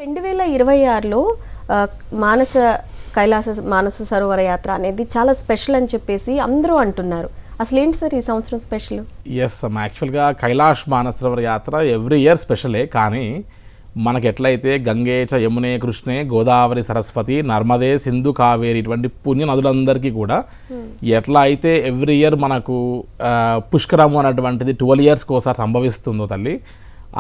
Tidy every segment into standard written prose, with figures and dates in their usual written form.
2026లో మానస కైలాస మానస సరోవర యాత్ర అనేది చాలా స్పెషల్ అని చెప్పేసి అందరూ అంటున్నారు. అసలు ఏంటి సార్ ఈ సంవత్సరం స్పెషల్? ఎస్ అమ్మ, యాక్చువల్గా కైలాష్ మానస సరోవర యాత్ర ఎవ్రీ ఇయర్ స్పెషలే. కానీ మనకి ఎట్లయితే గంగే చ యమునే కృష్ణే గోదావరి సరస్వతి నర్మదే సింధు కావేరి ఇటువంటి పుణ్య నదులందరికీ కూడా ఎట్లా అయితే ఎవ్రీ ఇయర్ మనకు పుష్కరము అనేటువంటిది 12 ఇయర్స్కి ఒకసారి సంభవిస్తుందో తల్లి,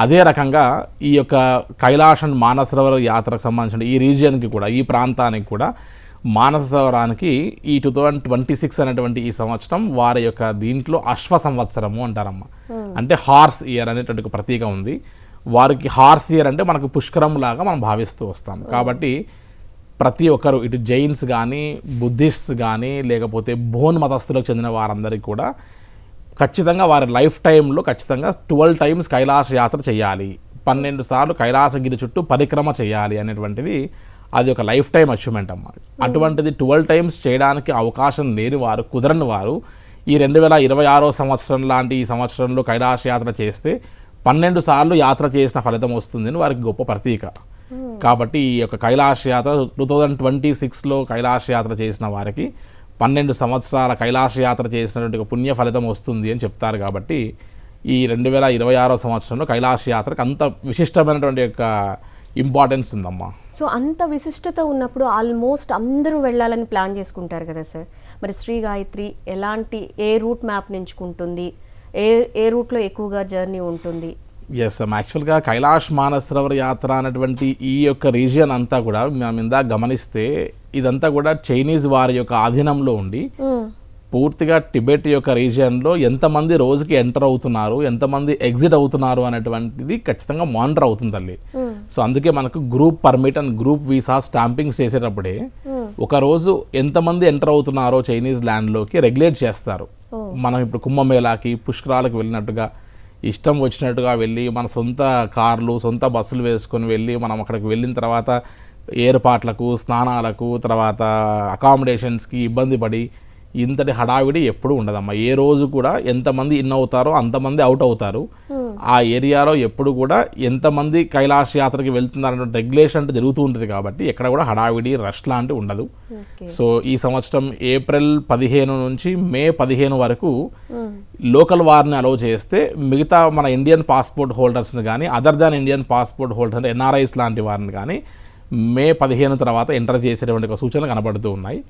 అదే రకంగా ఈ యొక్క కైలాష్ అండ్ మానస సరోవర యాత్రకు సంబంధించిన ఈ రీజియన్కి కూడా, ఈ ప్రాంతానికి కూడా మానస సరోవరానికి ఈ 2026 అనేటువంటి ఈ సంవత్సరం వారి యొక్క దీంట్లో అశ్వ సంవత్సరము అంటారమ్మ. అంటే హార్స్ ఇయర్ అనేటువంటి ఒక ప్రతీక ఉంది. వారికి హార్స్ ఇయర్ అంటే మనకు పుష్కరం లాగా మనం భావిస్తూ వస్తాం. కాబట్టి ప్రతి ఒక్కరు, ఇటు జైన్స్ కానీ బుద్ధిస్ట్స్ కానీ లేకపోతే బోన్ మతస్థులకు చెందిన వారందరికీ కూడా ఖచ్చితంగా వారి లైఫ్ టైంలో ఖచ్చితంగా 12 టైమ్స్ కైలాస యాత్ర చేయాలి, 12 సార్లు కైలాసగిరి చుట్టూ పరిక్రమ చేయాలి అనేటువంటిది అది ఒక లైఫ్ టైం అచీవ్మెంట్ అమ్మ. అటువంటిది 12 టైమ్స్ చేయడానికి అవకాశం లేని వారు, కుదరని వారు ఈ 2026 సంవత్సరం లాంటి ఈ సంవత్సరంలో కైలాస యాత్ర చేస్తే 12 సార్లు యాత్ర చేసిన ఫలితం వస్తుందని వారికి గొప్ప ప్రతీక. కాబట్టి ఈ యొక్క కైలాస యాత్ర 2026లో కైలాస యాత్ర చేసిన వారికి 12 సంవత్సరాల కైలాస యాత్ర చేసినటువంటి ఒక పుణ్య ఫలితం వస్తుంది అని చెప్తారు. కాబట్టి ఈ 2026 సంవత్సరంలో కైలాస యాత్రకు అంత విశిష్టమైనటువంటి యొక్క ఇంపార్టెన్స్ ఉందమ్మా. సో అంత విశిష్టత ఉన్నప్పుడు ఆల్మోస్ట్ అందరూ వెళ్ళాలని ప్లాన్ చేసుకుంటారు కదా సార్. మరి శ్రీ గాయత్రి ఎలాంటి, ఏ రూట్ మ్యాప్ ఎంచుకుంటుంది, ఏ రూట్లో ఎక్కువగా జర్నీ ఉంటుంది? ఎస్ అమ్మ, యాక్చువల్గా కైలాష్ మానస సరోవర యాత్ర అనేటువంటి ఈ యొక్క రీజియన్ అంతా కూడా మనం ఇందాక గమనిస్తే ఇదంతా కూడా చైనీస్ వారి యొక్క ఆధీనంలో ఉండి పూర్తిగా టిబెట్ యొక్క రీజియన్లో ఎంతమంది రోజుకి ఎంటర్ అవుతున్నారు, ఎంతమంది ఎగ్జిట్ అవుతున్నారు అనేటువంటిది ఖచ్చితంగా మానిటర్ అవుతుంది తల్లి. సో అందుకే మనకు group permit and group visa stumpings చేసేటప్పుడే ఒక రోజు ఎంతమంది ఎంటర్ అవుతున్నారో చైనీస్ ల్యాండ్లోకి రెగ్యులేట్ చేస్తారు. మనం ఇప్పుడు కుంభమేళాకి, పుష్కరాలకు వెళ్ళినట్టుగా ఇష్టం వచ్చినట్టుగా వెళ్ళి మన సొంత కార్లు, సొంత బస్సులు వేసుకొని వెళ్ళి మనం అక్కడికి వెళ్ళిన తర్వాత ఏర్పాట్లకు, స్నానాలకు, తర్వాత అకామిడేషన్స్కి ఇబ్బంది పడి ఇంతటి హడావిడి ఎప్పుడు ఉండదమ్మా. ఏ రోజు కూడా ఎంతమంది ఇన్ అవుతారో అంతమంది అవుట్ అవుతారు. ఆ ఏరియాలో ఎప్పుడు కూడా ఎంతమంది కైలాస యాత్రకి వెళ్తున్నారన్న రెగ్యులేషన్ జరుగుతూ ఉంటుంది. కాబట్టి ఎక్కడ కూడా హడావిడి, రష్ లాంటివి ఉండదు. సో ఈ సంవత్సరం ఏప్రిల్ 15 నుంచి మే 15 వరకు లోకల్ వారిని అలౌ చేస్తే మిగతా మన ఇండియన్ పాస్పోర్ట్ హోల్డర్స్ని కానీ, other than Indian passport holder NRIs లాంటి వారిని కానీ మే 15 తర్వాత ఎంటర్ చేసేటువంటి ఒక సూచనలు కనబడుతూ ఉన్నాయి.